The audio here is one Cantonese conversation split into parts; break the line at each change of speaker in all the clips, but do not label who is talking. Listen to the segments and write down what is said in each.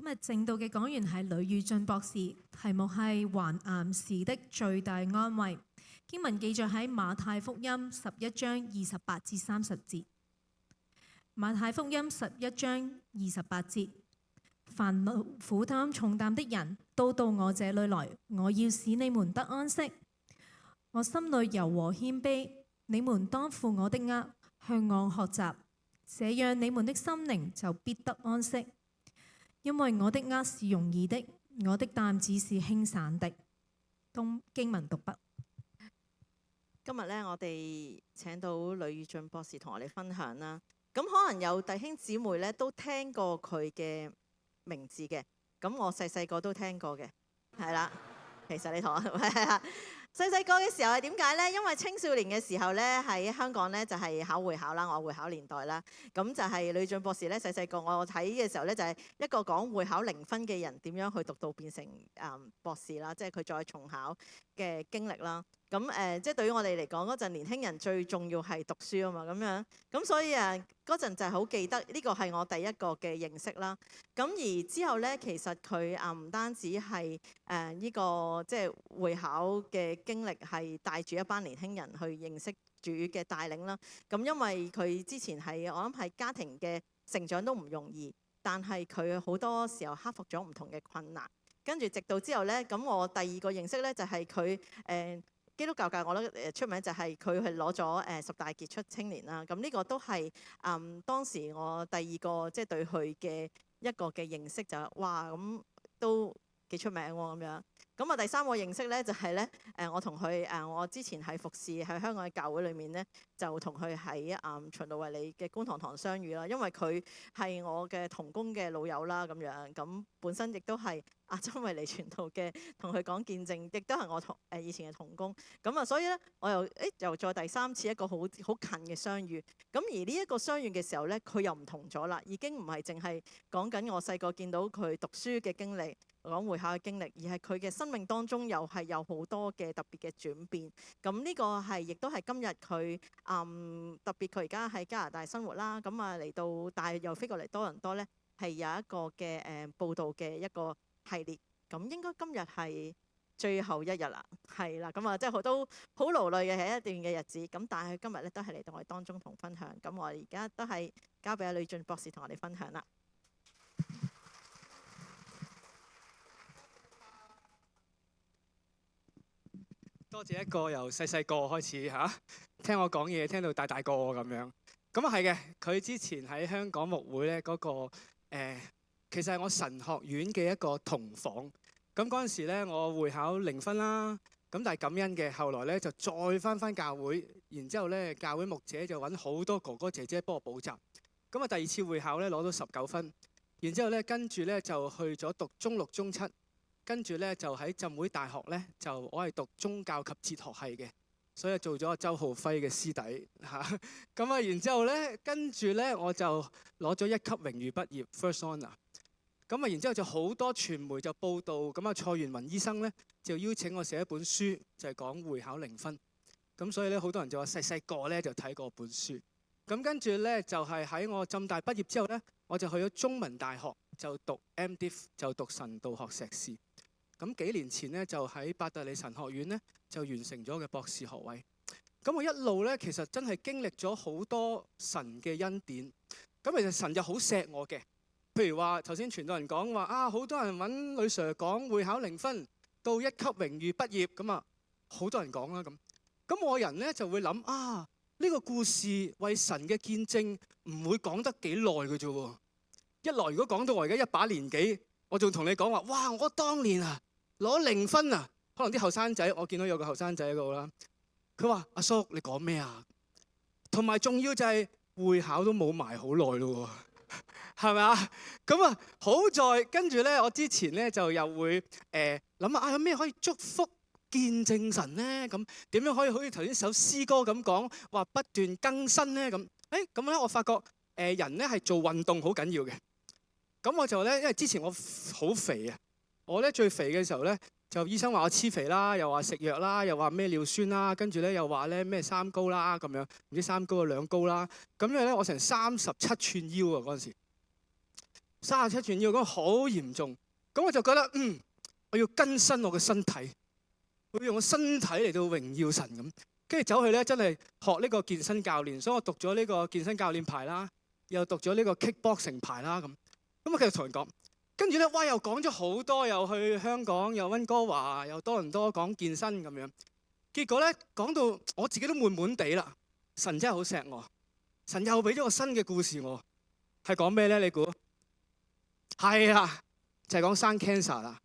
今日正道嘅講員係呂宇俊博士，題目係患癌時的最大安慰。經文記載喺馬太福音11章28至30節。馬太福音11章28節：凡勞苦擔重擔的人都到我這裏來，我要使你們得安息。我心裏柔和謙卑，你們當負我的軛，向我學習，這樣你們的心靈就必得安息。因為我的軛是容易的，我的擔子是輕省的。經文讀畢。
今日咧，我哋請到呂宇俊博士同我哋分享啦。咁可能有弟兄姊妹咧都聽過佢嘅名字嘅。咁我細細個都聽過嘅，係啦。其實你同我細細個嘅時候係點解呢？因為青少年嘅時候咧，喺香港咧就係考會考啦，我會考年代啦。咁就係呂宇俊博士咧，細細個我睇嘅時候咧，就係一個講會考0分嘅人點樣去讀到變成博士啦，即係佢再重考嘅經歷啦。咁即係對於我哋嚟講，嗰陣年輕人最重要係讀書啊嘛，咁樣。咁所以嗰陣就係好記得呢個係我第一個嘅認識啦。咁而之後咧，其實佢唔單止係呢個即係會考嘅經歷，係帶住一班年輕人去認識主嘅帶領啦。咁因為佢之前係我諗係家庭嘅成長都唔容易，但係佢好多時候克服咗唔同嘅困難。跟住直到之後咧，咁我第二個認識咧就係佢基督教界我覺得出名就係佢係攞咗10大傑出青年啦。咁呢個都係當時我第二個即係對佢嘅一個嘅認識，就係哇咁都幾出名喎咁樣。咁第三個認識咧就係咧我同佢我之前係服侍喺香港嘅教會裏面咧，就同佢喺循道衛理嘅觀塘堂相遇啦。因為佢係我嘅同工嘅老友啦咁樣。咁本身亦都係亞洲衛理傳道嘅，同佢講見證，亦都係我以前嘅同工。咁所以咧我又再第三次一個好近嘅相遇。咁而呢一個相遇嘅時候咧，佢又唔同咗啦，已經唔係淨係講緊我細個見到佢讀書嘅經歷，講會考嘅經歷，而係佢嘅生命當中又係有好多嘅特別嘅轉變。咁呢個係亦都係今日佢特別佢而家喺加拿大生活啦。咁嚟到但係又飛過嚟多倫多咧，係有一個嘅報道嘅一個系列。咁應該今日係最後一日啦，係啦。咁即係都好勞累嘅係一段嘅日子。咁但係佢今日咧都係嚟到我哋當中同分享。咁我而家都係交俾阿呂俊博士同我哋分享啦。
多謝一個由細細個開始聽我講嘢，聽到大大個咁樣。咁係嘅，佢之前喺香港牧會咧嗰個其實係我神學院嘅一個同房。咁嗰陣時咧，我會考0分啦。咁但係感恩嘅，後來咧就再翻教會，然之後咧教會牧者就揾好多哥哥姐姐幫我補習。咁第二次會考咧攞到19分，然之後咧跟住咧就去咗讀中6、中7。跟住咧就喺浸會大學咧，就我係讀宗教及哲學系嘅，所以做咗周浩輝嘅師弟嚇。咁然之後咧，跟住咧我就攞咗1級榮譽畢業 First Honour。咁然之後就好多傳媒就報道，咁蔡元雲醫生咧就邀請我寫一本書，就係講會考0分。咁所以咧好多人就話細細個咧就睇過本書。咁跟住咧就係喺我浸大畢業之後咧，我就去咗中文大學就讀 MDiv， 就讀神道學碩士。咁幾年前咧，就喺伯特利神學院咧，就完成咗嘅博士學位。咁我一路咧，其實真係經歷咗好多神嘅恩典。咁其實神就好錫我嘅。譬如話頭先傳道人講話好多人揾呂 Sir 講會考0分到1級榮譽畢業咁好多人講啦咁。咁我人咧就會諗呢個故事為神嘅見證唔會講得幾耐嘅啫喎。一來如果講到我而家一把年紀，我仲同你講話，哇！我當年攞0分可能啲後生仔，我見到有個後生仔喺度啦。佢話：阿叔，你講咩啊？同埋重要就係會考都冇埋好耐咯喎，係咪啊？咁好在跟住咧，我之前咧就又會諗有咩可以祝福見證神咧？咁點樣可以好似頭先首詩歌咁講話不斷更新咧？咁咁咧，我發覺人咧係做運動好緊要嘅。咁我就咧，因為之前我好肥啊。我咧最肥嘅時候咧，就醫生話我黐肥啦，又話食藥啦，又話咩尿酸啦，跟住咧又話咧咩3高啦咁樣，唔知3高啊2高啦。咁樣咧我成37寸腰啊嗰陣時。37寸腰，咁好嚴重。咁我就覺得我要更新我嘅身體，我要用我身體嚟到榮耀神咁。跟住走去咧，真係學呢個健身教練，所以我讀咗呢個健身教練牌啦，又讀咗呢個 kickboxing 牌啦咁。咁我繼續同人講，跟住咧，哇！又講咗好多，又去香港，又溫哥華，又多倫多講健身咁樣。結果咧，講到我自己都悶悶地啦。神真係好錫我，神又俾咗個新嘅故事我，係講咩咧？你估？係啊，就係講生 cancer 啦。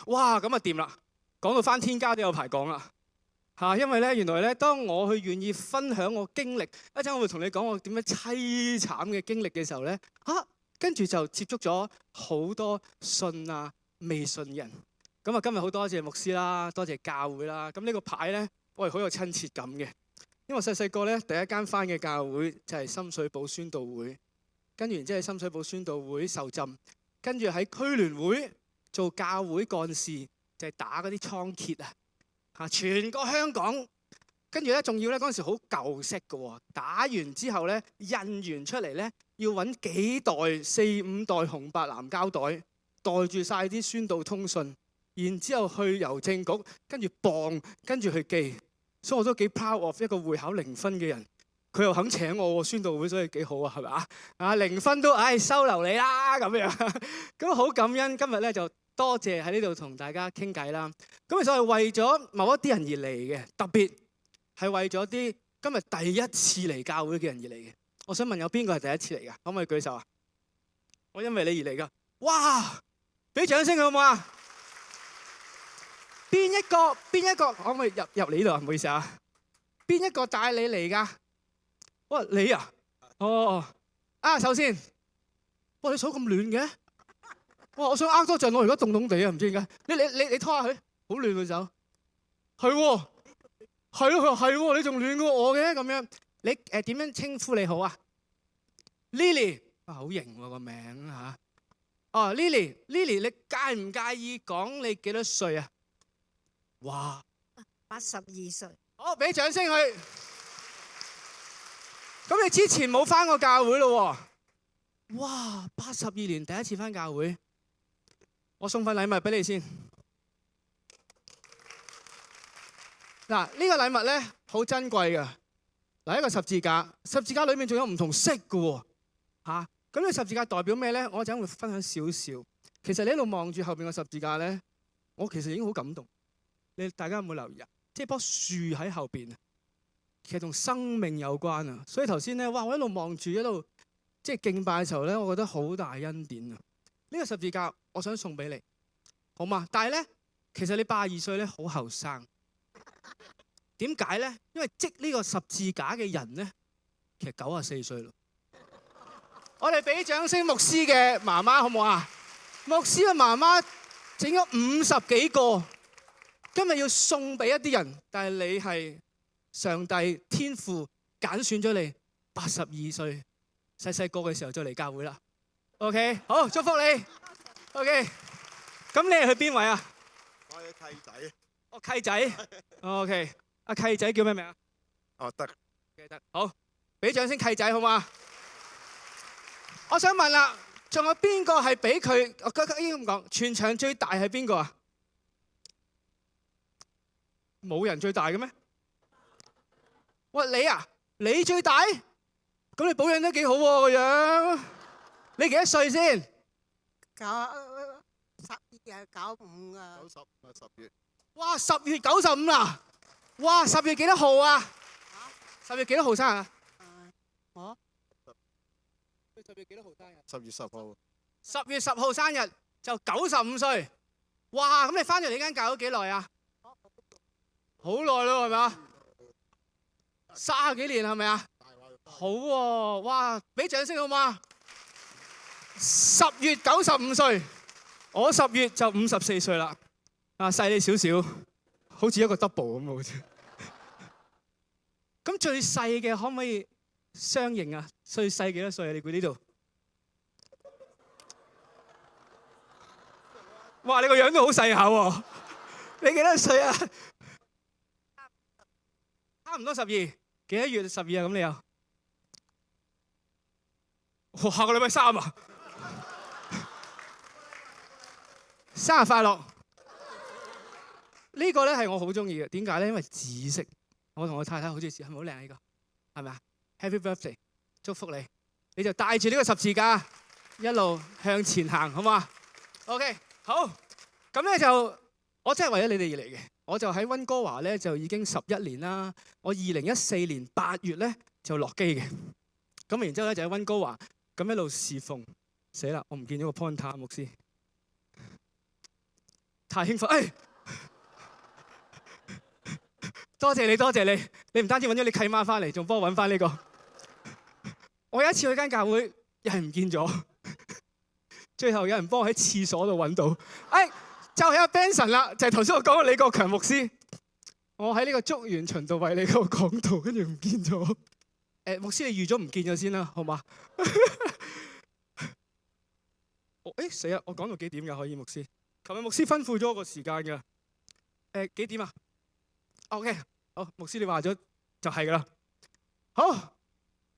哇！咁啊掂啦，講到返天家都有排講啦。因為咧，原來咧，當我去願意分享我經歷，一陣我會同你講我點樣凄慘嘅經歷嘅時候咧，跟住就接觸咗好多信啊、未信嘅人。咁啊，今日好多謝牧師啦，多謝教會啦。咁呢個牌咧，我係好有親切感嘅，因為細細個咧，第一間返嘅教會就係深水埗宣道會，跟住然之後喺深水埗宣道會受浸，跟住喺區聯會做教會幹事，就係打嗰啲倉頡啊，全個香港，跟住咧仲要咧嗰陣時好舊式嘅喎，打完之後咧印完出嚟咧，要揾幾袋4、5袋紅白藍膠袋，袋住晒啲宣道通訊，然之後去郵政局，跟住磅，跟住去寄，所以我都幾 proud of 一個會考0分嘅人，佢又肯請我喎宣道會，所以幾好啊，係咪啊？0分都收留你啦咁樣，咁好感恩今日咧就。多謝喺呢度同大家傾偈啦。咁其實係為咗某一啲人而嚟嘅，特別係為咗啲今日第一次嚟教會嘅人而嚟嘅。我想問有邊個係第一次嚟㗎？可唔可以舉手啊？我因為你而嚟㗎。哇！俾掌聲好唔好啊？邊一個可唔可以入嚟呢度啊？唔好意思啊。邊一個帶你嚟㗎？哇！你啊？哦。首先，哇！你手咁暖嘅？哇！我想多陣，我而家凍凍地啊，唔知點解。你拖下佢，好暖嘅手。係喎，係咯，係喎，你仲暖過我嘅咁樣。你點樣稱呼你好啊 ？Lily， 好型喎個名嚇。Lily， 你介唔介意講你幾多歲啊？哇！82歲。好，俾掌聲佢。咁你之前冇返過教會咯喎？哇！82年第一次返教會。我送份禮物俾你先。嗱，呢個禮物咧好珍貴㗎。嗱，一個十字架，十字架裏面仲有唔同色㗎喎。咁呢個十字架代表咩咧？我一陣會分享少少。其實你一路望住後邊個十字架咧，我其實已經好感動。大家有冇留意啊？即係棵樹喺後邊啊，其實同生命有關啊。所以頭先咧，哇！我一路望住一路即係敬拜嘅時候咧，我覺得好大恩典啊。呢個十字架，我想送俾你，好嘛？但係咧，其實你82歲咧，好後生。點解咧？因為織呢個十字架嘅人咧，其實94歲咯。我哋俾掌聲牧師嘅媽媽好唔好啊？牧師嘅媽媽整咗50幾個，今日要送俾一啲人，但係你係上帝天父揀選咗你，82歲細細個嘅時候就嚟教會啦。OK， 好，祝福你。OK， 咁你係去邊位啊？
我係契仔。
契仔。OK， 阿契仔叫咩名啊？
得。
得。好，俾掌聲契仔好嘛？我想問啦，仲有邊個係比佢？我應該咁講，全場最大係邊個啊？冇人最大嘅咩？喂，你啊？你最大？咁你保養得幾好喎個樣？你幾多歲先
？95啊。10月。
哇！10月95啦！哇！10月幾多號啊？10月幾多號生日啊？我10月幾多號生日
？10月10號。
10月10號生日就95歲。哇！咁你翻咗你間教會幾耐啊？好耐咯，係咪啊？30幾年係咪啊？好喎！哇！俾掌聲好嗎？10月95歲，我10月就54歲啦。細你少少，好似一個 double 咁好似。咁最細嘅可唔可以相認啊？最細幾多歲啊？你估呢度？哇！你個樣都好細下喎。你幾多歲啊？差唔多12。幾多月12啊？咁你又？下個禮拜3啊？生日快樂！呢個咧係我好中意嘅，點解咧？因為紫色，我同我太太好中意，係咪好靚呢個？係咪啊 ？Happy birthday， 祝福你！你就帶住呢個十字架一路向前行，好嘛 ？OK， 好。咁咧就我真係為咗你哋而嚟嘅，我就喺溫哥華咧就已經11年啦。我2014年8月咧就落機嘅，咁然之後咧就喺溫哥華咁一路侍奉。死啦！我唔見咗個 pointer， 牧師太興奮，多謝你，多謝你！你唔單止揾咗你契媽翻嚟，仲幫我揾翻呢個。我有一次去間教會，又係唔見咗，最後有人幫我喺廁所度揾到，就係阿 Benson 啦，就係頭先我講嘅李國強牧師。我喺呢個竹園循道衛理嗰個講道，跟住唔見咗。牧師你預咗唔見咗先啦，好嘛？死啦！我講到幾點㗎？可以牧師？琴日牧師吩咐咗我個時間㗎。幾點啊 ？OK， 好，牧師你話咗就係㗎啦。好，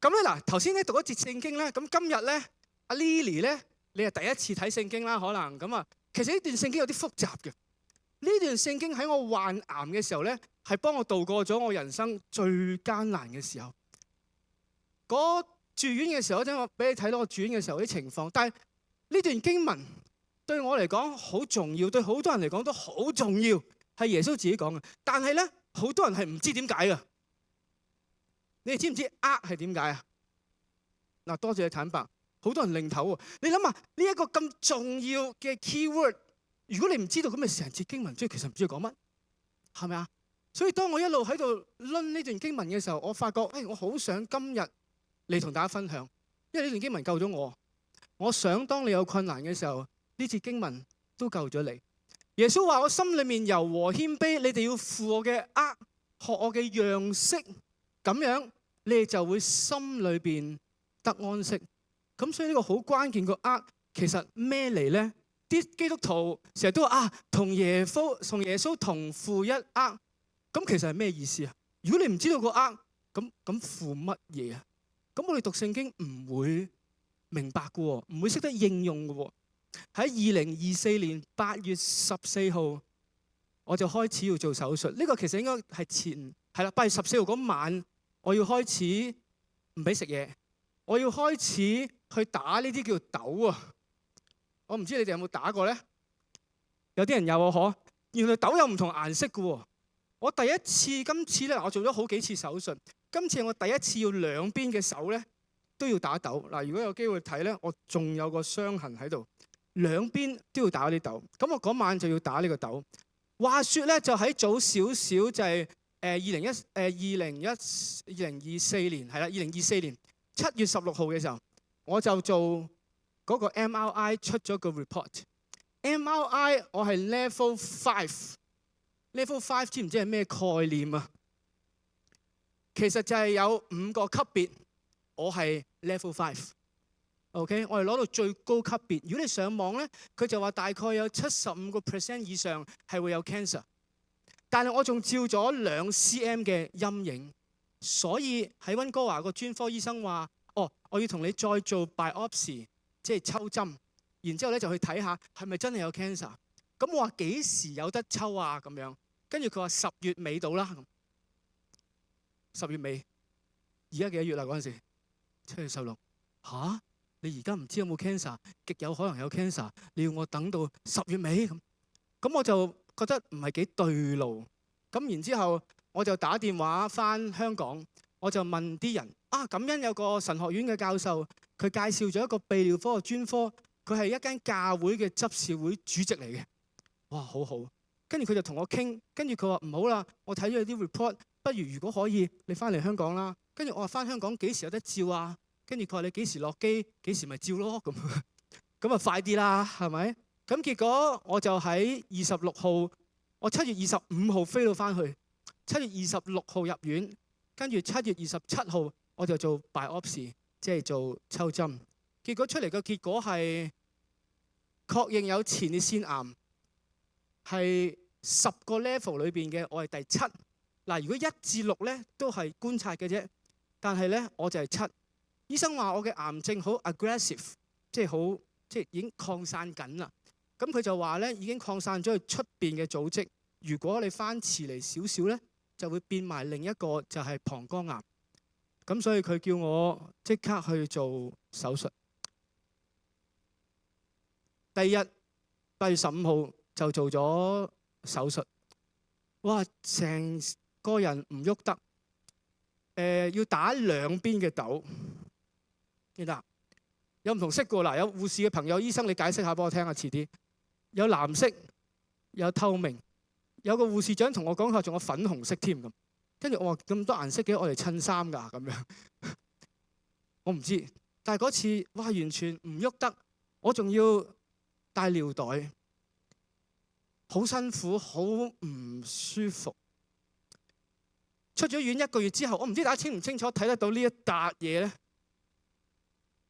咁咧嗱，頭先咧讀一節聖經咧，咁今日咧阿 Lily 咧，你係第一次睇聖經啦，可能咁啊。其實呢段聖經有啲複雜嘅。呢段聖經喺我患癌嘅時候咧，係幫我度過咗我人生最艱難嘅時候。嗰住院嘅時候，我俾你睇到我住院嘅時候啲情況，但係呢段經文對我嚟講好重要，對好多人嚟講都好重要，係耶穌自己講嘅。但係咧，好多人係唔知點解嘅。你哋知唔知係點解啊？嗱，多謝你坦白，好多人擰頭喎。你諗下呢一個咁重要嘅 keyword， 如果你唔知道咁，咪成節經文即係其實唔知佢講乜，係咪啊？所以當我一路喺度論呢段經文嘅時候，我發覺我好想今日嚟同大家分享，因為呢段經文救咗我。我想當你有困難嘅時候，呢節經文都救咗你。耶穌話：我心裏面柔和謙卑，你哋要負我嘅軛，學我嘅樣式，咁樣你哋就會心裏邊得安息。咁所以呢個好關鍵個軛，其實咩嚟呢？啲基督徒成日都話同耶穌同負一軛，咁其實係咩意思啊？如果你唔知道個軛，咁負乜嘢啊？咁我哋讀聖經唔會明白嘅喎，唔會識得應用嘅喎。喺2024年8月14號，我就開始要做手術。呢個其實應該係8月14號嗰晚，我要開始唔俾食嘢，我要開始去打呢啲叫豆啊。我唔知你哋有冇打過咧？有啲人有啊，嗬。原來豆有唔同顏色嘅喎。我今次咧，我做咗好幾次手術。今次我第一次要兩邊嘅手咧都要打豆。嗱，如果有機會睇咧，我仲有個傷痕喺度，兩邊都要打啲豆。咁我嗰晚就要打呢個豆。話說咧，就喺早少少就係2024年係啦，2024年7月16號嘅時候，我就做嗰個 MRI 出咗個 report。MRI 我係 level 5。level 5知唔知係咩概念啊？其實就係有5個級別，我係 level 5。OK， 我係攞到最高級別。如果你上網咧，佢就話大概有75% 以上係會有 cancer。但係我仲照咗2 cm 嘅陰影，所以喺溫哥華個專科醫生話：我要同你再做 biopsy， 即係抽針，然之後咧就去睇下係咪真係有 cancer。咁我話幾時有得抽啊？咁樣，跟住佢話10月尾到啦。10月尾，而家幾多月啦？嗰陣時7月16。嚇！你而家唔知有冇 cancer， 極有可能有 cancer。你要我等到10月尾咁，我就覺得唔係幾對路。咁然之後，我就打電話翻香港，我就問啲人感恩有個神學院嘅教授，佢介紹咗一個泌尿科嘅專科，佢係一間教會嘅執事會主席嚟嘅。哇，好好！跟住佢就同我傾，跟住佢話唔好啦，我睇咗啲 report， 不如果可以，你翻嚟香港啦。跟住我話翻香港幾時有得照啊？跟住佢話你幾時落機，幾時咪照咯咁。咁啊快啲啦，係咪？咁結果我就喺26號，我7月25號飛到翻去，7月26號入院，跟住7月27號我就做 biopsy， 即係做抽針。結果出嚟嘅結果係確認有前列腺癌，係10個 level 裏邊嘅，我係第7。嗱，如果1至6咧都係觀察嘅啫，但係咧我就係7。醫生話我嘅癌症好 aggressive， 即係已經擴散緊啦。咁咁佢就話咧已經擴散咗去出邊嘅組織。如果你翻遲嚟少少咧，就會變埋另一個就係膀胱癌。咁所以佢叫我即刻去做手術。第二日8月15號就做咗手術。哇！成個人唔喐得，要打兩邊嘅豆。記得有唔同色㗎嗱，有護士嘅朋友、醫生，你解釋下俾我聽下，遲啲有藍色，有透明，有個護士長同我講，佢仲有粉紅色添咁。跟住我話咁多顏色嘅，我嚟襯衫㗎咁樣。我唔知，但係嗰次哇，完全唔喐得，我仲要帶尿袋。好辛苦，好唔舒服。出咗院1個月之後，我唔知大家清唔清楚睇得到呢一笪嘢咧？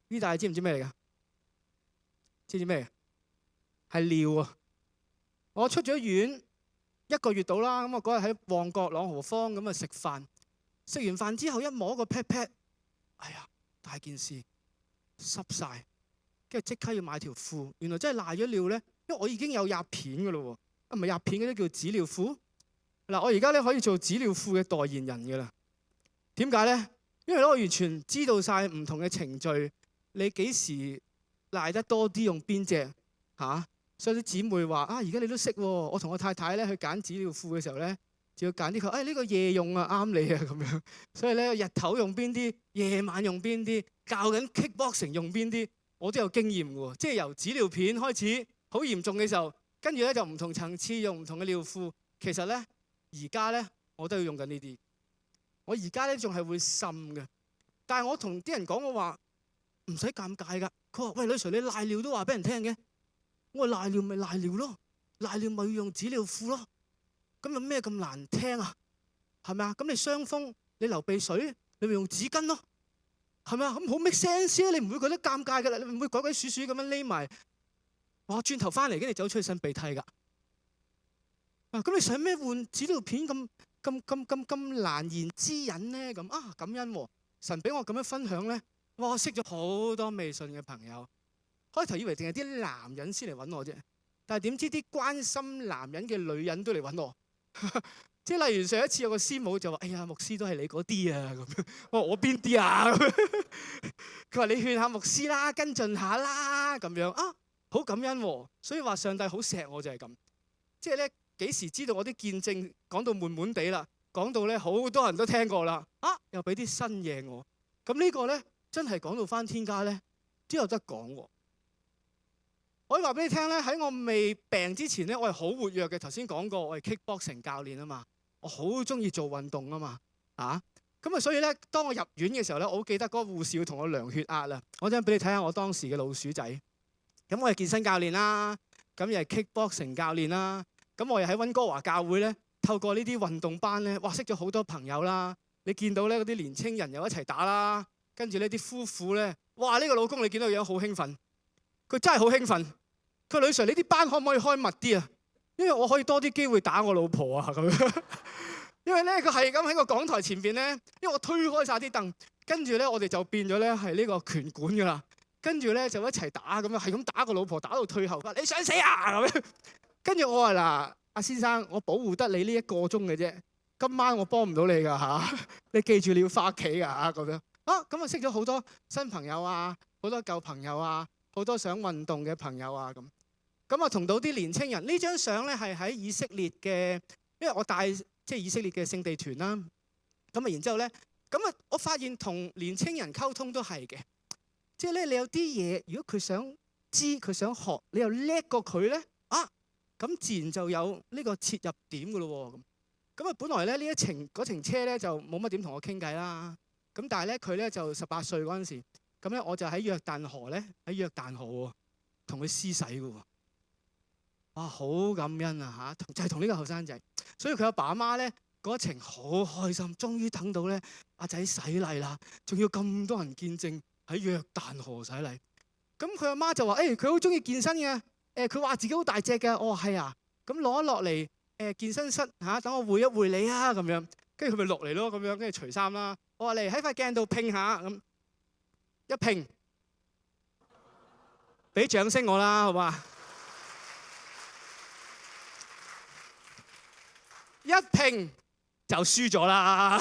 呢笪知唔知咩嚟㗎？知唔知咩？係尿啊！我出咗院1個月到啦，咁我嗰日喺旺角朗豪坊咁啊食飯，食完飯之後一摸個 pat pat，哎呀大件事，濕晒，跟住即刻要買條褲，原來真係賴咗尿咧，因為我已經有壓片㗎咯喎。唔係入片嗰啲叫紙尿褲嗱，我而家咧可以做紙尿褲嘅代言人㗎啦。點解咧？因為咧我完全知道晒唔同嘅程序，你幾時賴得多啲用邊隻嚇？所以啲姊妹話啊，而家你都識喎。我同我太太咧去揀紙尿褲嘅時候咧，就要揀啲佢，呢個夜用啊啱你啊咁樣。所以咧日頭用邊啲，夜晚用邊啲，教緊 kickboxing 用邊啲，我都有經驗㗎喎。即係由紙尿片開始，好嚴重嘅時候。跟住咧就唔同層次用唔同嘅尿褲，其實咧而家咧我都要用緊呢啲。我而家咧仲係會滲嘅，但係我同啲人講我話唔使尷尬㗎。佢話：喂，女 Sir 你賴尿都話俾人聽嘅。我話賴尿咪賴尿咯，賴尿咪要用紙尿褲咯。咁有咩咁難聽啊？係咪啊？咁你傷風你流鼻水，你咪用紙巾咯，係咪啊？咁好 make sense 啊！你唔會覺得尷尬㗎啦，你唔會鬼鬼祟祟咁樣匿埋。哇！轉頭翻嚟，跟住走出去擤鼻涕㗎。咁你使咩換紙尿片咁難言之隱咧？咁啊感恩喎，神俾我咁樣分享咧。哇！我識咗好多未信嘅朋友，開頭以為淨係啲男人先嚟揾我啫，但係點知啲關心男人嘅女人都嚟揾我。即係例如上一次有個師母就話：哎呀，牧師都係你嗰啲啊咁樣。我邊啲啊？佢話你勸下牧師啦，跟進下啦咁樣啊。好感恩喎，所以話上帝好錫我就係咁，即係咧幾時知道我啲見證講到悶悶地啦，講到咧好多人都聽過啦，又俾啲新嘢我，咁呢個咧真係講到返天家咧都有得講喎。我可以話俾你聽咧，喺我未病之前咧，我係好活躍嘅。頭先講過，我係 kickboxing 教練啊嘛，我好中意做運動啊嘛，咁啊所以咧，當我入院嘅時候咧，我好記得嗰個護士要同我量血壓啦。我想俾你睇下我當時嘅老鼠仔。咁我係健身教練啦，咁又係 kickboxing 教練啦，咁我又喺溫哥華教會咧，透過呢啲運動班咧，哇識咗好多朋友啦。你見到咧嗰啲年青人又一齊打啦，跟住呢啲夫婦咧，哇呢個老公你見到個樣好興奮，佢真係好興奮。佢話女 Sir，呢啲班可唔可以開密啲啊？因為我可以多啲機會打我老婆啊咁樣。因為咧佢係咁喺個講台前邊咧，因為我推開晒啲凳，跟住咧我哋就變咗咧係呢個拳館㗎啦。跟住咧就一齊打咁樣，係咁打個老婆，打到退後。話你想死啊咁樣。跟住我話嗱，阿先生，我保護得你呢1個鐘嘅啫，今晚我幫唔到你㗎嚇。你記住你要翻屋企㗎嚇咁樣。咁啊識咗好多新朋友啊，好多舊朋友啊，好多想運動嘅朋友啊咁。咁啊同到啲年青人，呢張相咧係喺以色列嘅，因為我帶即係以色列嘅聖地團啦。咁啊然之後咧，咁啊我發現同年青人溝通都係嘅。即係咧，你有啲嘢，如果佢想知，佢想學，你又叻過佢咧，咁自然就有呢個切入點㗎咯喎。咁啊，本來咧嗰程車咧就冇乜點同我傾偈啦。咁但係咧佢咧就18歲嗰陣時，咁咧我就喺約旦河喎，同佢施洗㗎喎。哇，好感恩啊嚇！就係同呢個後生仔，所以佢阿爸阿媽咧嗰程好開心，終於等到咧阿仔洗禮啦，仲要咁多人見證。喺約旦河洗禮，咁佢阿媽就話：佢好中意健身嘅，佢話自己好大隻嘅。我話係啊，咁攞落嚟健身室等我會一會你啊咁樣。跟住佢咪落嚟咯，咁樣跟住除衫啦。我話嚟喺塊鏡度拼下咁，一拼，俾掌聲我啦，好嘛？一拼就輸咗啦。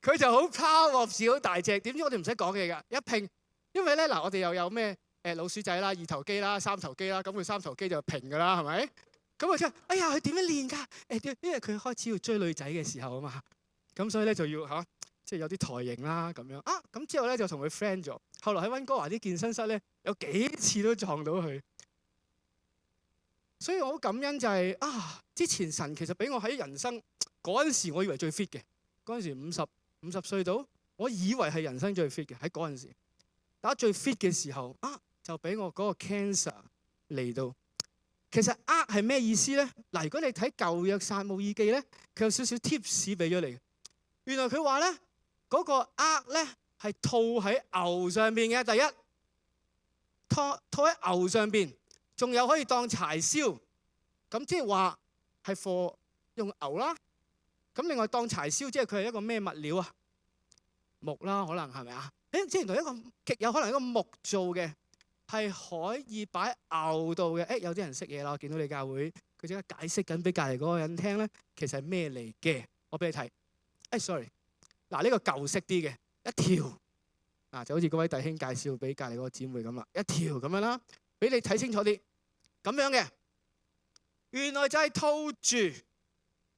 佢就好 proud of 自己好大隻，點知我哋唔使講嘢㗎，一拼。因為咧嗱，我哋又有咩老鼠仔啦、二頭肌啦、三頭肌啦，咁佢三頭肌就平㗎啦，係咪？咁啊即係，哎呀，佢點樣練㗎？因為佢開始要追女仔嘅時候啊嘛，咁所以咧就要即係有啲台型啦咁樣啊。咁之後咧就同佢 friend 咗。後來喺溫哥華啲健身室咧，有幾次都撞到佢。所以我好感恩就係之前神其實俾我喺人生嗰陣時，我以為最 fit 嘅。嗰陣時五十歲到，我以為係人生最 fit 嘅喺嗰陣時。打最 fit 嘅時候就俾我嗰個 cancer 嚟到。其實係咩意思咧？嗱，如果你睇舊約撒母耳記咧，佢有少少 tips 俾咗你。原來佢話咧嗰個咧係套喺牛上邊嘅，第一套喺牛上邊。仲有可以當柴燒，咁即係話係貨用牛啦。咁另外當柴燒，即係佢係一個咩物料啊？木啦，可能係咪啊？即係原來一個極有可能一個木做嘅，係可以擺牛度嘅。有啲人識嘢啦，我見到你教會，佢即刻解釋緊俾隔離嗰個人聽咧，其實係咩嚟嘅？我俾你睇。sorry， 嗱呢個舊式啲嘅一條，就好似嗰位弟兄介紹俾隔離嗰個姊妹咁啦，一條咁樣啦，俾你睇清楚啲。咁樣嘅，原來就係套住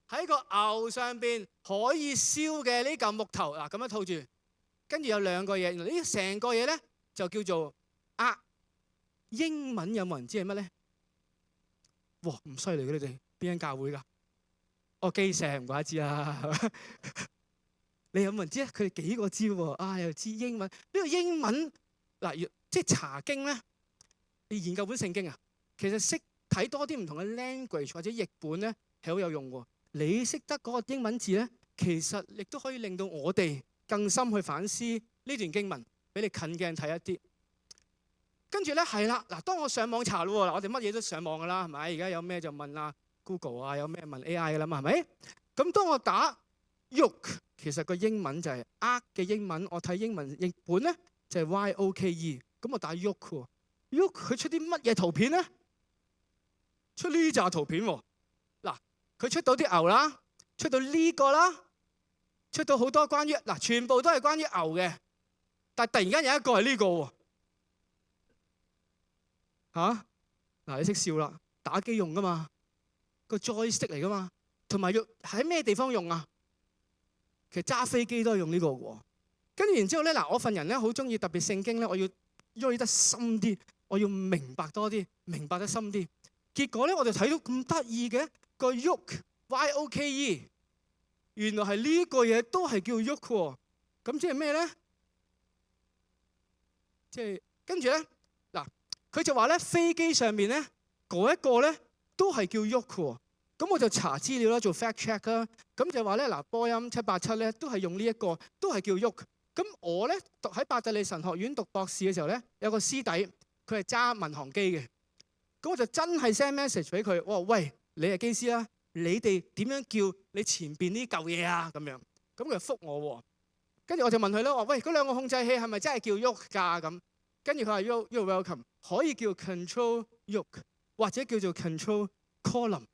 喺個牛上邊可以燒嘅呢嚿木頭咁樣套住，跟住有兩個嘢，呢成個嘢咧就叫做軛。英文有冇人知係乜咧？哇，咁犀利嘅你哋，邊間教會㗎？基石唔怪之啦。你有冇人知啊？佢哋幾個知喎？又知英文。呢個英文嗱，即係查經咧，你研究本聖經啊。其實識睇多啲唔同嘅 language 或者譯本咧係好有用喎。你識得嗰個英文字咧，其實亦都可以令到我哋更深去反思呢段經文，俾你近鏡睇一啲。跟住咧係啦，嗱，當我上網查咯，嗱，我哋乜嘢都上網噶啦，係咪？而家有咩就問Google 啊，有咩問 AI 噶啦嘛，係咪？咁當我打 yoke， 其實個英文就係嘅英文，我睇英文譯本咧就係 yoke。咁我打 yoke 喎，yoke 佢出啲乜嘢圖片咧？出呢扎圖片喎，嗱，佢出到啲牛啦，出到呢個啦，出到好多關於全部都係關於牛嘅，但係突然間有一個係呢個喎，你識笑啦，打機用噶嘛，個 joystick 嚟噶嘛，同埋要喺咩地方用啊？其實揸飛機都係用呢個喎。跟住然之後咧，我份人咧好中意特別聖經咧，我要追得深啲，我要明白多啲，明白得深啲。結果咧，我就睇到咁得意嘅個 yoke，yoke，原來係呢個嘢都係叫 yoke 喎。咁即係咩咧？即係跟住咧，嗱，佢就話咧飛機上面咧嗰一個咧都係叫 yoke 喎。咁我就查資料啦，做 fact check 啦。咁就話咧波音787咧都係用呢一個，都係叫 yoke。咁我咧讀喺伯特利神學院讀博士嘅時候咧，有個師弟佢係揸民航機嘅。咁我就真係 send message 俾佢，我話喂，你係機師啦，你哋點樣叫你前邊呢嚿嘢啊？咁樣，咁佢就覆我喎。跟住我就問佢啦，話喂，嗰兩個控制器係咪真係叫 yoke 㗎？咁跟住佢話 you're welcome， 可以叫 control yoke 或者叫做 control column。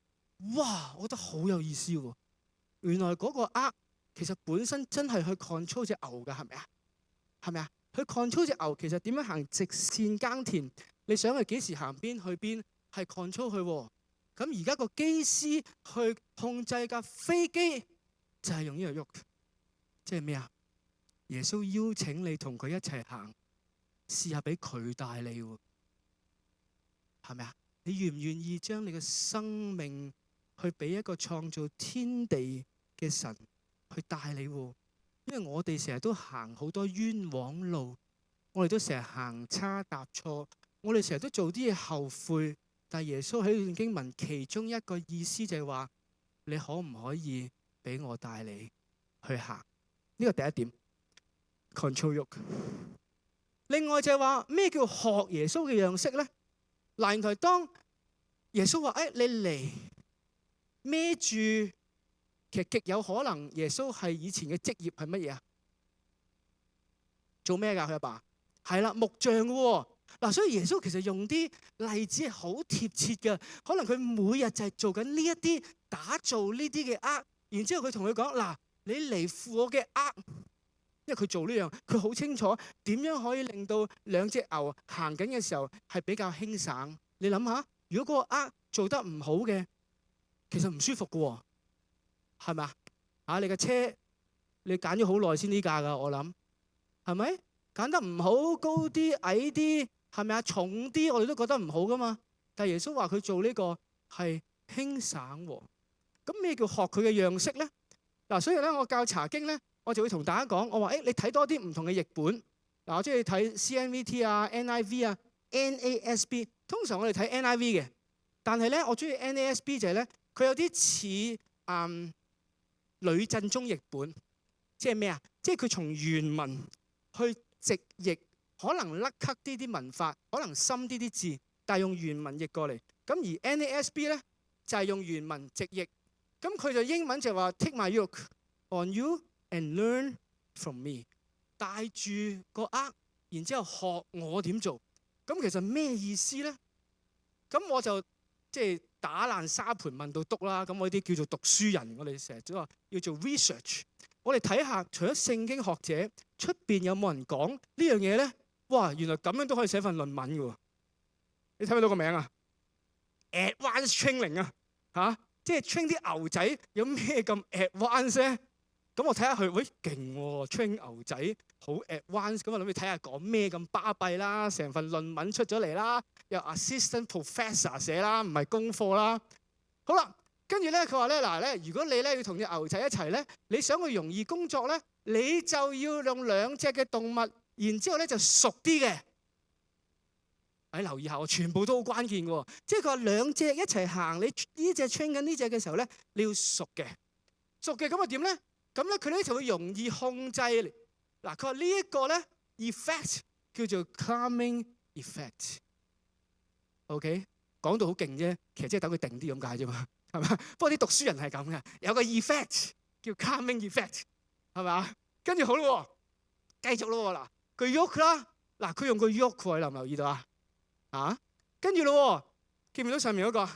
哇，我覺得好有意思喎。原來嗰個其實本身真係去 control 隻牛㗎，係咪啊？係咪啊？佢 control 隻牛其實點樣行直線耕田？你想佢幾時行邊去邊，係 control 佢喎。咁而家個機師去控制架飛機，就係用呢個 yoke，即係咩啊？耶穌邀請你同佢一齊行，試下俾佢帶你喎，係咪啊？你願唔願意將你嘅生命去俾一個創造天地嘅神去帶你喎？因為我哋成日都行好多冤枉路，我哋都成日行差踏錯。我哋成日都做啲嘢後悔，但係耶穌喺呢段經文其中一個意思就係話，你可唔可以俾我帶你去行？呢個第一點 control yoke。另外就係話咩叫學耶穌嘅樣式咧？原來當耶穌話你嚟孭住，其實極有可能耶穌係以前嘅職業係乜嘢啊？做咩㗎？佢阿爸係啦，木匠嘅喎。嗱，所以耶穌其實用啲例子係好貼切嘅。可能佢每日就係做緊呢一啲打造呢啲嘅軛，然之後佢同佢講：嗱，你嚟負我嘅軛。因為佢做呢樣，佢好清楚點樣可以令到兩隻牛行緊嘅時候係比較輕省。你諗下，如果嗰個軛做得唔好嘅，其實唔舒服嘅喎，係咪啊？你嘅車你揀咗好耐先呢架㗎，我諗係咪？揀得唔好，高啲矮啲，係咪啊？重啲我哋都覺得唔好㗎嘛。但係耶穌話佢做呢個係輕省喎。咁咩叫學佢嘅樣式咧？嗱，所以咧我教查經咧，我就會同大家講，我話你睇多啲唔同嘅譯本。嗱，我中意睇 CNVT 啊、NIV 啊、NASB。通常我哋睇 NIV 嘅，但係咧我中意 NASB 就係咧，佢有啲似呂振中譯本，即係咩啊？即係佢從原文去直譯，可能甩咳啲文法，可能深啲字，但係用原文譯過嚟。咁而 NASB 咧就係用原文直譯。咁佢就英文就話 Take my yoke on you and learn from me， 帶住個軛，然之後學我點做。咁其實咩意思咧？咁我就即係打爛沙盤問到篤啦。咁我啲叫做讀書人，我哋成日都話要做 research。我哋睇下，除咗聖經學者出邊有冇人講呢樣嘢咧？哇！原來咁樣都可以寫份論文嘅喎。你睇唔睇到個名啊 ？Advanced training 啊，嚇！即係 train 啲牛仔有咩咁 advanced 咧？咁我睇下佢，喂，勁喎 train 牛仔好 advanced， 咁我諗住睇下講咩咁巴閉啦，成份論文出咗嚟啦，有 assistant professor 寫啦，唔係功課啦。好啦，跟住咧佢話咧嗱咧，如果你咧要同隻牛仔一齊咧，你想佢容易工作咧，你就要用兩隻嘅動物，然之後咧就熟啲嘅。留意下，我全部都好關鍵嘅喎，即係佢話兩隻一齊行，你呢隻 train 緊呢隻嘅時候咧，你要熟嘅，熟嘅咁啊點咧？咁咧佢咧就會容易控制。嗱，佢話呢一個咧 effect 叫做 calming effect。OK， 講到好勁啫，其實即係等佢定啲咁解啫嘛，係嘛？不過啲讀書人係咁嘅，有個 effect 叫 calming effect， 係嘛？跟住好咯，繼續咯嗱，佢喐啦，嗱佢用個喐喎，你留唔留意到啊？跟住咯，見唔見到上面嗰個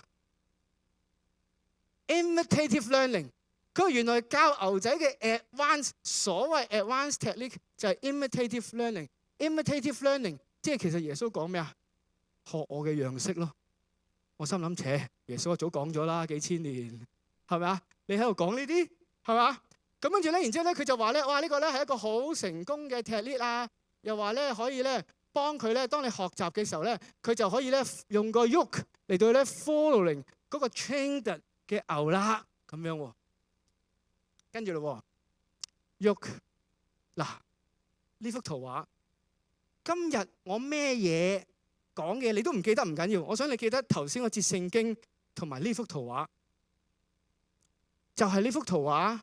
imitative learning？ 佢話原來教牛仔嘅 advanced， 所謂 advanced technique 就係 imitative learning。imitative learning 即係其實耶穌講咩啊？學我嘅樣式咯。我心諗，耶穌一早講咗啦，幾千年係咪啊？你喺度講呢啲係嘛？咁跟住咧，然之後咧佢就話咧，哇呢個咧係一個好成功嘅 technique 啊！又話咧可以咧。幫佢咧，當你學習嘅時候咧，佢就可以咧用個 yoke 嚟到咧 following 嗰個 trained 嘅牛啦，咁樣喎。跟住咯 yoke 嗱呢幅圖畫，今日我咩嘢講嘅你都唔記得唔緊要，我想你記得頭先嗰節聖經同埋呢幅圖畫，就係呢幅圖畫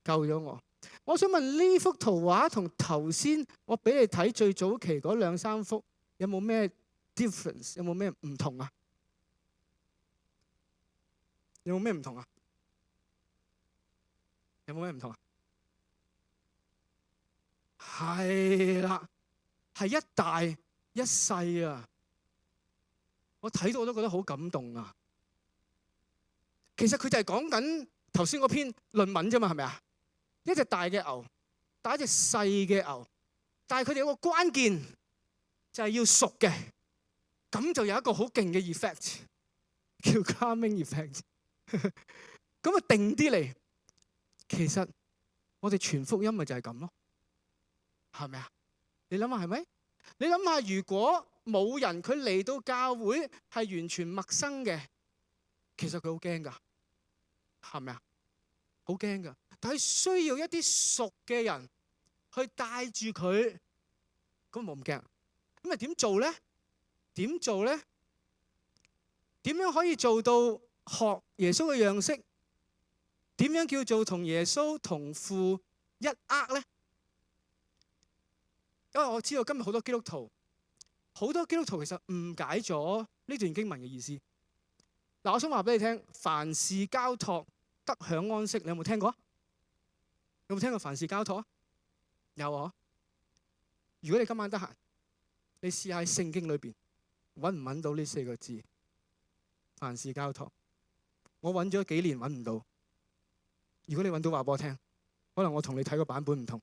救咗我。我想問呢幅圖畫同頭先我俾你睇最早期嗰兩三幅有冇咩 difference？ 有冇咩唔同啊？有冇咩唔同啊？有冇咩唔同啊？係啦，係一大一細啊！我睇到我都覺得好感動啊！其實佢就係講緊頭先嗰篇論文啫嘛，係咪啊？一隻大嘅牛打一隻細嘅牛，但係佢哋有個關鍵就係要熟嘅，咁就有一個好勁嘅 effect 叫 calming effect。咁啊定啲嚟，其實我哋傳福音咪就係咁咯，係咪啊？你諗下係咪？你諗下如果冇人佢嚟到教會係完全陌生嘅，其實佢好驚㗎，係咪啊？好驚㗎。但係需要一啲熟嘅人去帶住佢，咁冇咁驚。咁啊點做咧？點做咧？點樣可以做到學耶穌嘅樣式？點樣叫做同耶穌同負一軛咧？因為我知道今日好多基督徒其實誤解咗呢段經文嘅意思。嗱，我想話俾你聽，凡事交託得享安息，你有冇聽過？有冇聽過凡事交託啊？有啊！如果你今晚得閒，你試下喺聖經裏邊揾唔揾到呢4個字？凡事交託。我揾咗幾年揾唔到。如果你揾到話俾我聽，可能我同你睇個版本唔同。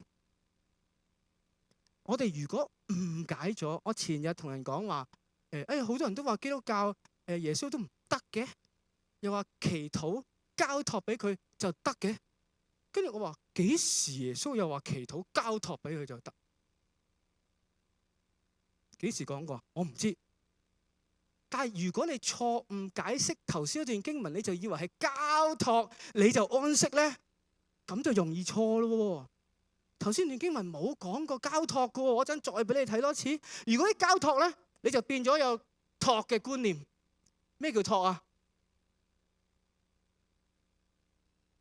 我哋如果誤解咗，我前日同人講話，好多人都話基督教耶穌都唔得嘅，又話祈禱交託俾佢就得嘅。跟住我話幾時耶穌又話祈禱交託俾佢就得？幾時講過？我唔知。但係如果你錯誤解釋頭先嗰段經文，你就以為係交託你就安息咧，咁就容易錯咯。頭先段經文冇講過交託噶，我陣再俾你睇多次。如果你交託咧，你就變咗有託嘅觀念。咩叫託啊？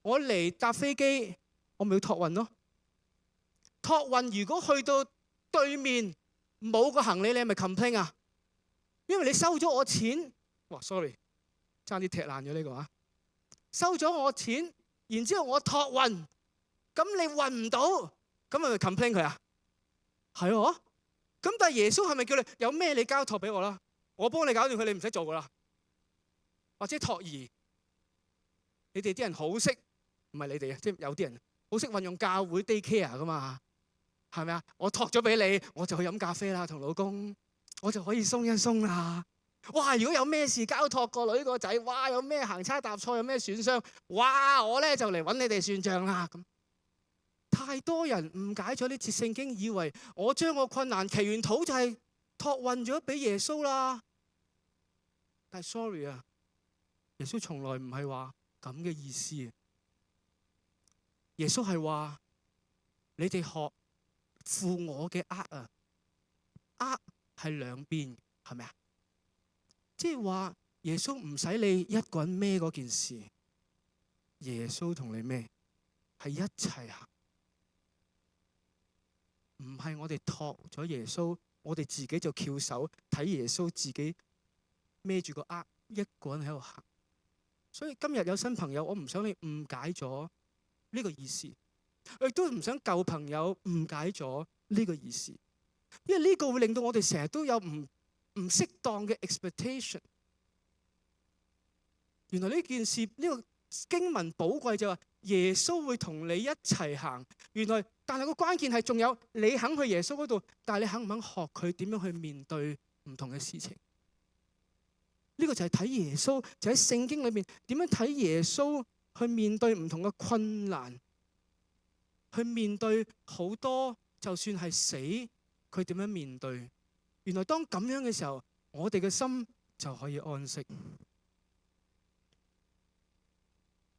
我嚟搭飛機，我咪要託運咯。託運如果去到對面冇個行李，你係咪 complain 啊？因為你收咗我錢，哇 sorry， 差啲踢爛咗呢個啊！收咗我錢，然之後我託運，咁你運唔到，咁係咪 complain 佢啊？係喎，咁但係耶穌係咪叫你有咩你交託俾我啦？我幫你搞掂佢，你唔使做噶啦。或者託兒，你哋啲人好識，唔係你哋啊，即係有啲人好識運用教會 day care 噶嘛，係咪啊？我託咗俾你，我就去飲咖啡啦，同老公。我就可以鬆一鬆啦。哇！如果有咩事交託個女個仔，哇！有咩行差踏錯，有咩損傷，哇！我咧就嚟揾你哋算賬啦。咁太多人誤解咗呢節聖經，以為我將個困難祈完禱就係託運咗俾耶穌啦。但係 sorry 啊，耶穌從來唔係話咁嘅意思。耶穌係話你哋學負我嘅軛啊，軛係兩邊，係咪啊？即係話耶穌唔使你一個人孭嗰件事，耶穌同你孭，係一齊行。唔係我哋託咗耶穌，我哋自己就翹手睇耶穌自己孭住個軛，一個人喺度行。所以今日有新朋友，我唔想你誤解咗呢個意思，我亦都唔想舊朋友誤解咗呢個意思。因為呢個會令到我哋成日都有唔適當嘅 expectation。原來呢件事呢個經文寶貴就話耶穌會同你一齊行。原來但係個關鍵係仲有你肯去耶穌嗰度，但係你肯唔肯學佢點樣去面對唔同嘅事情？呢個就係睇耶穌，就喺聖經裏面點樣睇耶穌去面對唔同嘅困難，去面對好多就算係死。佢點樣面對？原來當咁樣嘅時候，我哋嘅心就可以安息。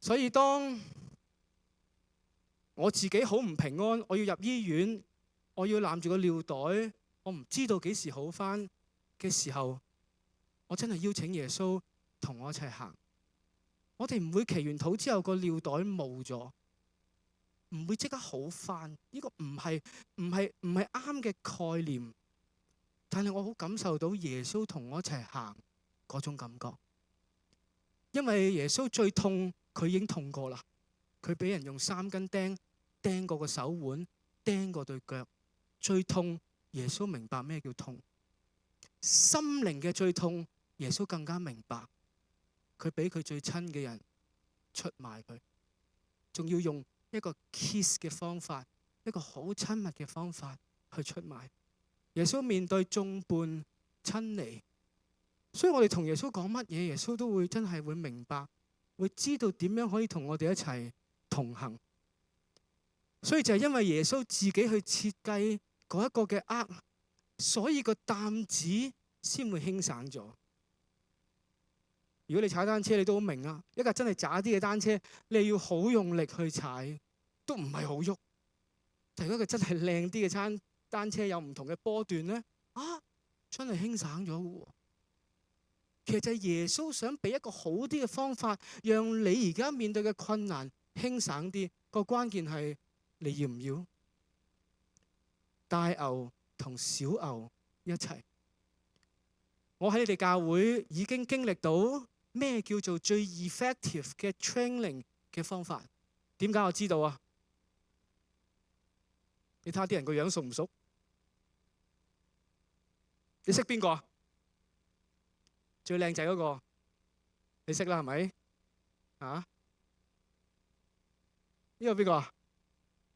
所以當我自己好唔平安，我要入醫院，我要攬住個尿袋，我唔知道幾時好返嘅時候，我真係邀請耶穌同我一齊行。我哋唔會祈完禱之後個尿袋冇咗。唔會即刻好返，呢個唔係啱嘅概念。但係我好感受到耶穌同我一齊行嗰種感覺，因為耶穌最痛，佢已經痛過啦。佢俾人用3根釘釘過個手腕，釘過對腳，最痛。耶穌明白咩叫痛，心靈嘅最痛。耶穌更加明白，佢俾佢最親嘅人出賣佢，仲要用一個 kiss 嘅方法，一個好親密嘅方法去出賣。耶穌面對眾叛親離，所以我哋同耶穌講乜嘢，耶穌都會真係會明白，會知道點樣可以同我哋一齊同行。所以就係因為耶穌自己去設計嗰一個嘅軛，所以個擔子先會輕省咗。如果你踩單車，你都好明啊，一架真係渣啲嘅單車，你要好用力去踩，都唔係好喐。但如果佢真係靚啲嘅單車，有唔同嘅波段咧，真係輕省咗嘅喎。其實就係耶穌想俾一個好啲嘅方法，讓你而家面對嘅困難輕省啲。個關鍵係你要唔要？大牛同小牛一齊。我喺你哋教會已經經歷到咩叫做最 effective 嘅 training 嘅方法。點解我知道啊？你睇下啲人個樣熟唔熟？你識邊個啊？最靚仔嗰個，你識啦係咪？啊？呢個邊個啊？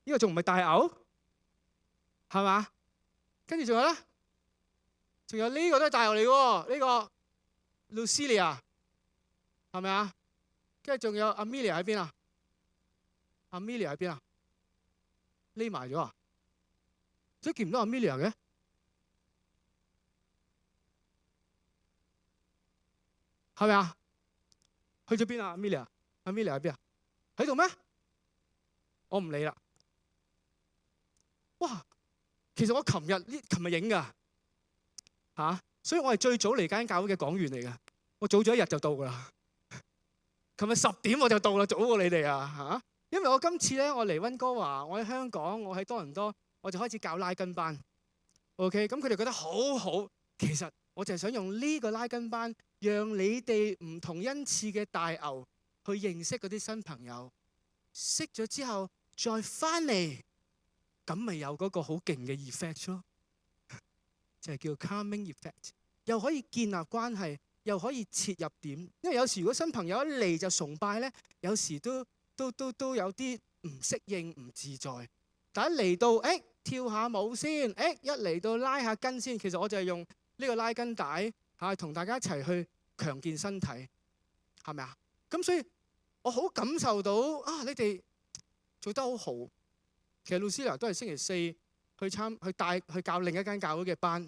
呢個仲唔係大牛？係嘛？跟住仲有咧，仲有呢個都係大牛嚟喎，呢個 Lucilia 係咪啊？跟住仲有 Amelia 喺邊啊？Amelia 喺邊啊？匿埋咗啊？即係見唔到 Amelia 嘅？係咪啊？去咗邊啊？Amelia 喺邊啊？喺度咩？我唔理啦。哇！其實我琴日影㗎嚇，所以我係最早嚟間教會嘅講員嚟㗎。我早咗一日就到㗎啦。琴日10點我就到啦，早過你哋啊嚇。因為我今次咧，我嚟溫哥華，我喺香港，我喺多倫多，我就開始教拉筋班。OK， 咁佢哋覺得好好。其實我就係想用呢個拉筋班，讓你哋唔同恩賜嘅大牛去認識嗰啲新朋友，識咗之後再翻嚟，咁咪有嗰個好勁嘅 effect 咯，就係叫 calming effect， 又可以建立關係，又可以切入點。因為有時如果新朋友一嚟就崇拜咧，有時都有啲唔適應、唔自在。但一嚟到，跳下舞先，一嚟到拉下筋先。其實我就係用呢個拉筋帶嚇，同大家一齊去強健身體，係咪啊？咁所以我好感受到啊，你哋做得好好。其實 Lucilia 都係星期四去教另一間教會嘅班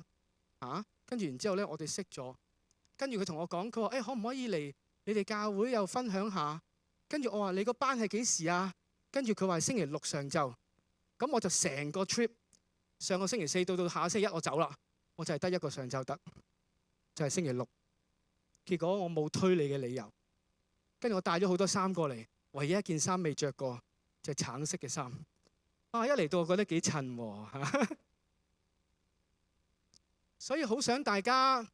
嚇，跟住然之後咧，我哋識咗。跟住佢同我講，佢話可唔可以嚟你哋教會又分享下？跟住我話你個班係幾時啊？跟住佢話星期六上晝。咁我就成個 trip 上個星期四到下星期一我走啦，我就係得一個上晝得，就係星期六。結果我冇推你嘅理由，跟住我帶咗好多衫過嚟，唯一一件衫未着過就係橙色嘅衫。啊，一嚟到我覺得幾襯喎，所以好想大家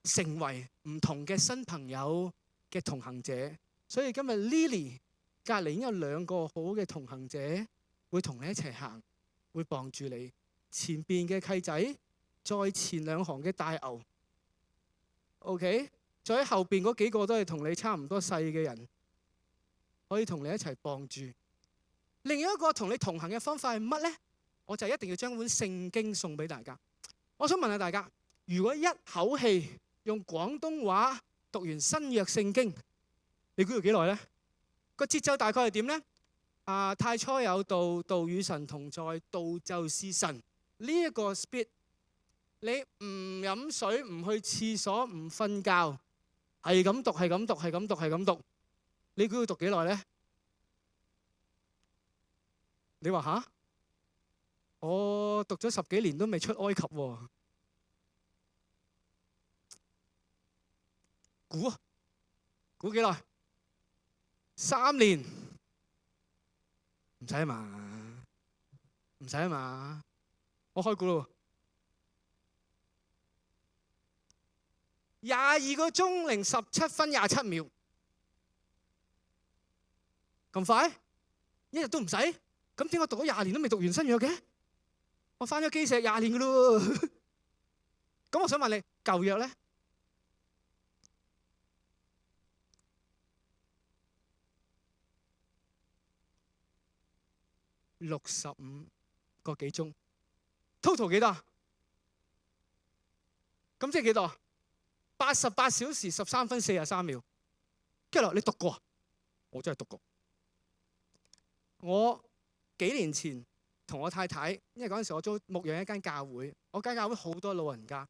成為唔同嘅新朋友嘅同行者。所以今日 Lily 隔離已經有2個好嘅同行者。會同你一齊行，會傍住你。前邊嘅契仔，再前2行嘅大牛 ，OK， 再喺後邊嗰幾個都係同你差唔多細嘅人，可以同你一齊傍住。另一個同你同行嘅方法係乜呢？我就一定要將本聖經送俾大家。我想問下大家，如果一口氣用廣東話讀完新約聖經，你估要幾耐呢？個節奏大概係點呢？太初有道，道與神同在，道就是神。呢一個 speed， 你唔飲水，唔去廁所，唔瞓覺，係咁讀，係咁讀，係咁讀，係咁讀，你估要讀幾耐呢？你話吓？我讀咗10幾年都未出埃及喎。估幾耐？3年。唔使啊嘛，唔使啊嘛，我開估咯。22個鐘零17分27秒，咁快？一日都唔使？咁點解讀咗20年都未讀完新約嘅？我返咗基石20年噶咯。咁我想問你，舊約咧？65個幾鐘 ，total 幾多？咁即係幾多？88小時13分43秒。跟住落，你讀過？我真係讀過。我幾年前同我太太，因為嗰陣時我租牧養一間教會，我間教會好多老人家，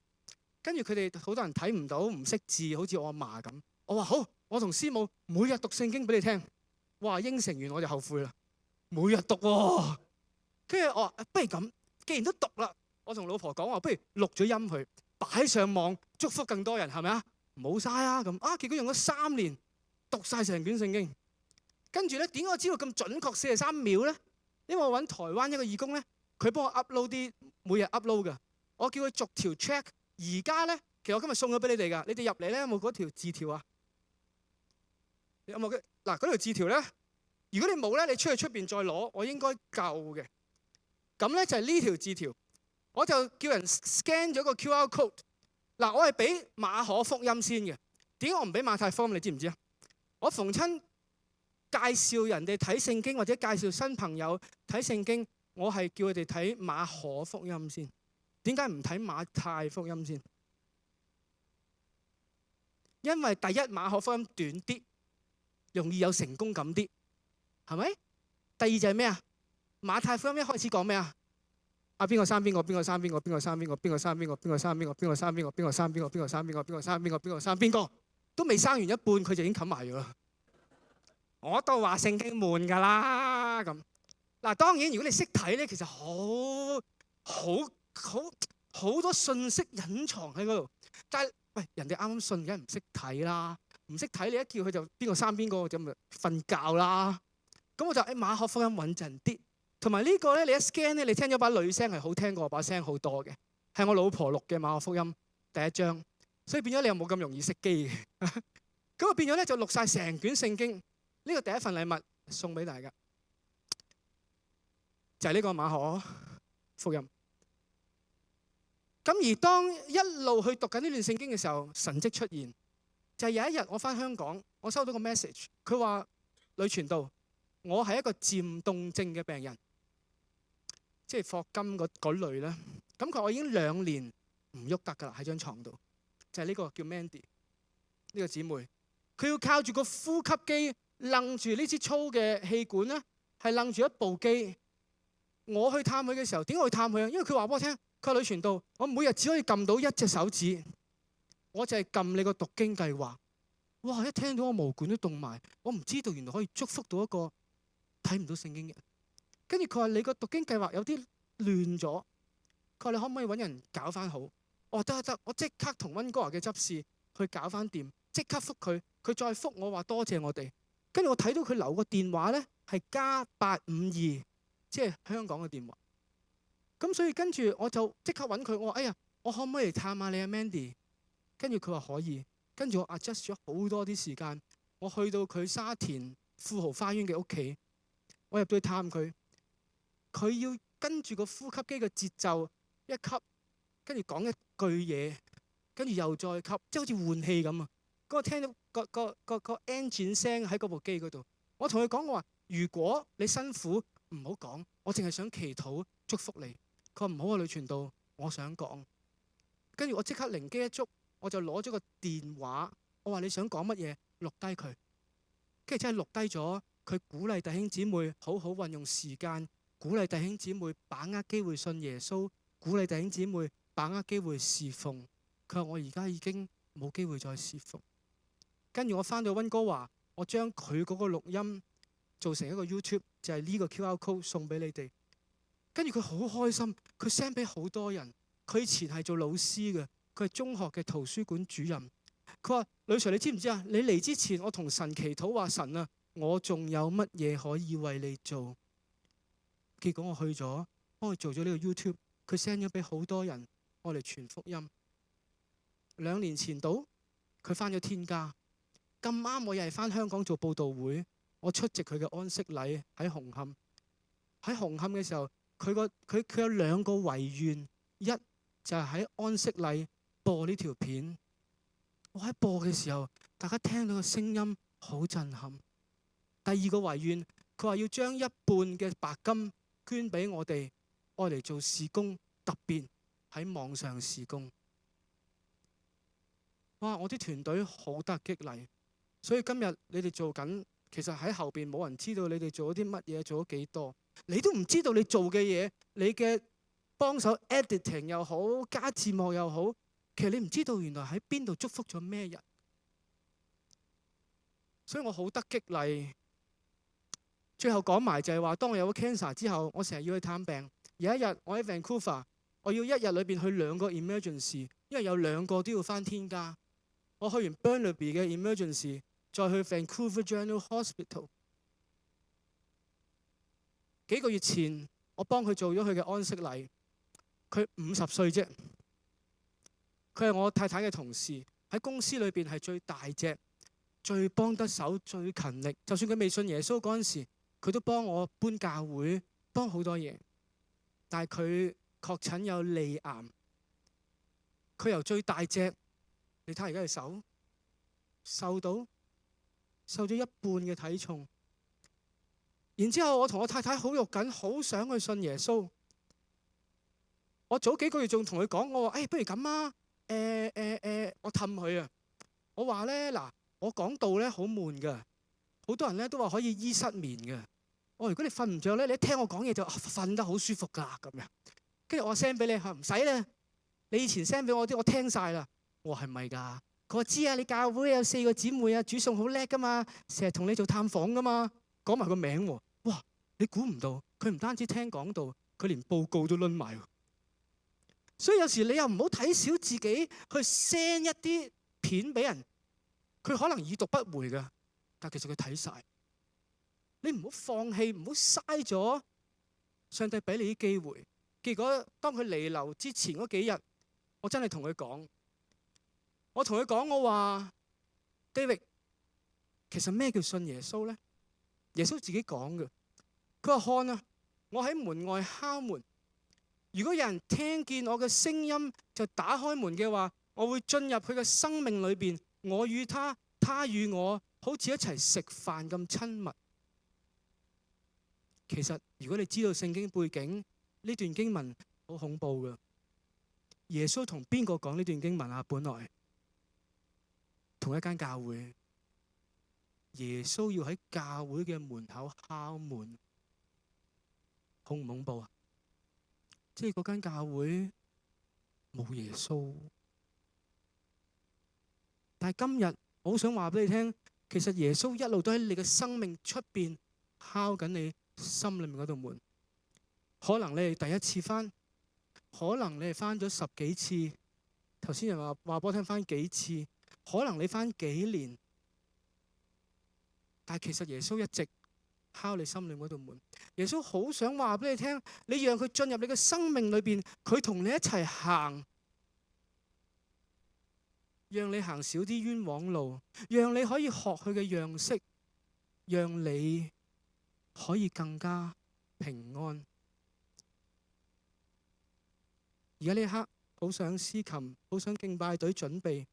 跟住佢哋好多人睇唔到、唔識字，好似我阿嫲咁。我話好，我同師母每日讀聖經俾你聽。哇！應承完我就後悔啦。每日讀喎，跟住我話不如咁，既然都讀啦，我同老婆講話，不如錄咗音佢擺上網，祝福更多人，係咪啊？冇嘥啊咁啊！結果用咗3年讀晒成卷聖經，跟住咧點解我知道咁準確43秒咧？因為我揾台灣一個義工咧，佢幫我 upload 啲每日 upload 㗎，我叫佢逐條 check。而家咧，其實我今日送咗俾你哋㗎，你哋入嚟咧有冇嗰條字條啊？有冇嘅？嗱，嗰條字條咧？如果你冇咧，你出去出邊再攞，我應該夠嘅。咁咧就係呢條字條。我就叫人 scan 咗個 QR code。嗱，我係俾馬可福音先嘅。點解我唔俾馬太福音？你知唔知啊？我逢親介紹人哋睇聖經或者介紹新朋友睇聖經，我係叫佢哋睇馬可福音先。點解唔睇馬太福音先？因為第一，馬可福音短啲，容易有成功感啲，係咪？第二就係咩啊？馬太福音一開始講咩啊？邊個生邊個？邊個生邊個？邊個生邊個？邊個生邊個？邊個生邊個？邊個生邊個？邊個生邊個？邊個生邊個？邊個生邊個？邊個生邊個？都未生完一半，佢就已經冚埋咗啦。我都話聖經悶㗎啦咁。嗱，當然如果你識睇咧，其實好多信息隱藏喺嗰度。但係喂，人哋啱啱信，梗係唔識睇啦。唔識睇，你一叫佢就邊個生邊個，就咪瞓覺啦。咁我就馬可福音穩陣啲。同埋呢個咧，你一 scan 咧，你聽咗把女聲係好聽過我把聲好多嘅，係我老婆錄嘅馬可福音第一章，所以變咗你又冇咁容易熄機嘅。咁啊變咗咧就錄晒成卷聖經。呢個第一份禮物送俾大家，就係呢個馬可福音。咁而當一路去讀緊呢段聖經嘅時候，神蹟出現，就係有一日我翻香港，我收到個 message， 佢話呂傳道，我係一個漸凍症嘅病人。即係霍金嗰類啦，咁佢話我已經2年唔喐得㗎啦，喺張床度。就係呢個叫 Mandy 呢個姊妹，佢要靠住個呼吸機楞住呢支粗嘅氣管咧，係楞住一部機。我去探佢嘅時候，點解去探佢啊？因為佢話俾我聽，佢話呂傳道，我每日只可以撳到一隻手指，我就係撳你個讀經計劃。哇！一聽到我毛管都凍埋，我唔知道原來可以祝福到一個睇唔到聖經嘅人。跟住佢話你個讀經計劃有啲亂咗，佢話你可唔可以揾人搞翻好？我話得，我即刻同溫哥華嘅執事去搞翻掂，即刻覆佢，佢再覆我話多謝我哋。跟住我睇到佢留個電話咧係+852，即係香港嘅電話。咁所以跟住我就即刻揾佢，我話哎呀，我可唔可以嚟探下你啊 Mandy？ 跟住佢話可以，跟住我 adjust 咗好多啲時間，我去到佢沙田富豪花園嘅屋企，我入到去探佢。佢要跟住個呼吸機嘅節奏一吸，跟住講一句嘢，跟住又再吸，即係好似換氣咁啊！嗰個聽到個 engine 聲喺嗰部機嗰度，我同佢講我話：如果你辛苦唔好講，我淨係想祈禱祝福你。佢話唔好啊，呂傳道，我想講。跟住我即刻靈機一觸，我就攞咗個電話，我話你想講乜嘢，錄低佢。跟住真係錄低咗，佢鼓勵弟兄姊妹好好運用時間。鼓勵弟兄姊妹把握機會信耶穌，鼓勵弟兄姊妹把握機會侍奉。佢話我而家已經冇機會再侍奉。跟住我翻到溫哥華，我將佢嗰個錄音做成一個 YouTube，就係呢個 QR code 送俾你哋。跟住佢好開心，佢 send 俾好多人。佢以前係做老師嘅，佢係中學嘅圖書館主任。佢話呂 Sir， 你知唔知啊？你嚟之前我同神祈禱話，神啊，我仲有乜嘢可以為你做？結果我去咗，幫佢做咗呢個 YouTube， 佢 send 咗俾好多人，我嚟傳福音。2年前到，佢翻咗天家，咁啱我又係翻香港做佈道會，我出席佢嘅安息禮喺紅磡。喺紅磡嘅時候，佢有2個遺願，一就係喺安息禮播呢條片。我喺播嘅時候，大家聽到個聲音好震撼。第2個遺願，佢話要將1半嘅白金捐俾我哋，愛嚟做事工，特別喺網上事工。哇！我啲團隊好得激勵，所以今日你哋做緊，其實喺後邊冇人知道你哋做咗啲乜嘢，做咗幾多，你都唔知道你做嘅嘢，你嘅幫手 editing 又好，加字幕又好，其實你唔知道原來喺邊度祝福咗咩人，所以我好得激勵。最後講埋就係話，當我有咗 cancer 之後，我成日要去探病。有一日我喺 Vancouver， 我要1日裏邊去2個 emergency， 因為有2個都要返天家。我去完 Burnaby 嘅 emergency， 再去 Vancouver General Hospital。幾個月前，我幫佢做咗佢嘅安息禮。佢50歲啫，佢係我太太嘅同事，喺公司裏邊係最大隻、最幫得手、最勤力。就算佢未信耶穌嗰陣時，佢都幫我搬教會，幫好多嘢。但係佢確診有脷癌。佢由最大隻，你睇而家隻手瘦咗一半嘅體重。然之後我同我太太好肉緊，好想去信耶穌。我早幾個月仲同佢講，我話：不如咁啊，我氹佢啊。我話咧嗱，我講道咧好悶㗎，好多人咧都話可以醫失眠嘅。如果你瞓唔着咧，你一聽我講嘢就瞓得好舒服㗎咁樣。跟住我 send 俾你，佢話唔使啦，你以前 send 俾我啲我聽晒啦。我話係咪㗎？佢話知啊，你教會有4個姊妹啊，煮餸好叻㗎嘛，成日同你做探訪㗎嘛，講埋個名喎。哇！你估唔到，佢唔單止聽講道，佢連報告都攆埋。所以有時你又唔好睇小自己去 send 一啲片俾人，佢可能已讀不回㗎，但其實佢睇晒。你唔好放棄，唔好嘥咗上帝俾你啲機會。結果當佢彌留之前嗰幾日，我真係同佢講，我話 David， 其實咩叫信耶穌呢？耶穌自己講嘅，佢話看啊，我喺門外敲門。如果有人聽見我嘅聲音就打開門嘅話，我會進入佢嘅生命裏邊，我與他，他與我好似一齊食飯咁親密。其實如果你知道聖經背景，呢段經文好恐怖㗎。耶穌同邊個講呢段經文啊？本來同一間教會，耶穌要喺教會嘅門口敲門，恐唔恐怖啊？即係嗰間教會冇耶穌，但係今日我好想話俾你聽，其實耶穌一路都喺你嘅生命出邊敲緊你心裏面嗰道門。可能你係第一次返，可能你係返咗10幾次，頭先人話俾我聽返幾次，可能你返幾年，但係其實耶穌一直敲你心裏嗰道門。耶穌好想話俾你聽，你讓佢進入你嘅生命裏邊，佢同你一齊行，讓你行少啲冤枉路，讓你可以學佢嘅樣式，讓你可以更加平安。而家呢一刻，好想司琴，好想敬拜隊準備。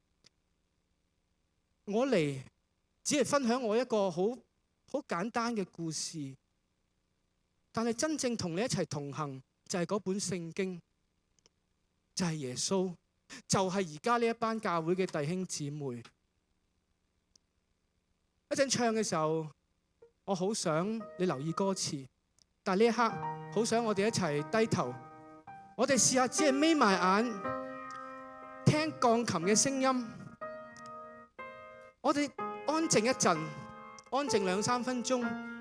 我嚟只係分享我一個好簡單嘅故事，但係真正同你一齊同行就係嗰本聖經，就係耶穌，就係而家呢一班教會嘅弟兄姊妹。一陣唱嘅時候，我好想你留意歌詞，但係呢一刻，好想我哋一齊低頭。我哋試下只係眯埋眼，聽鋼琴嘅聲音。我哋安靜一陣，安靜2-3分鐘。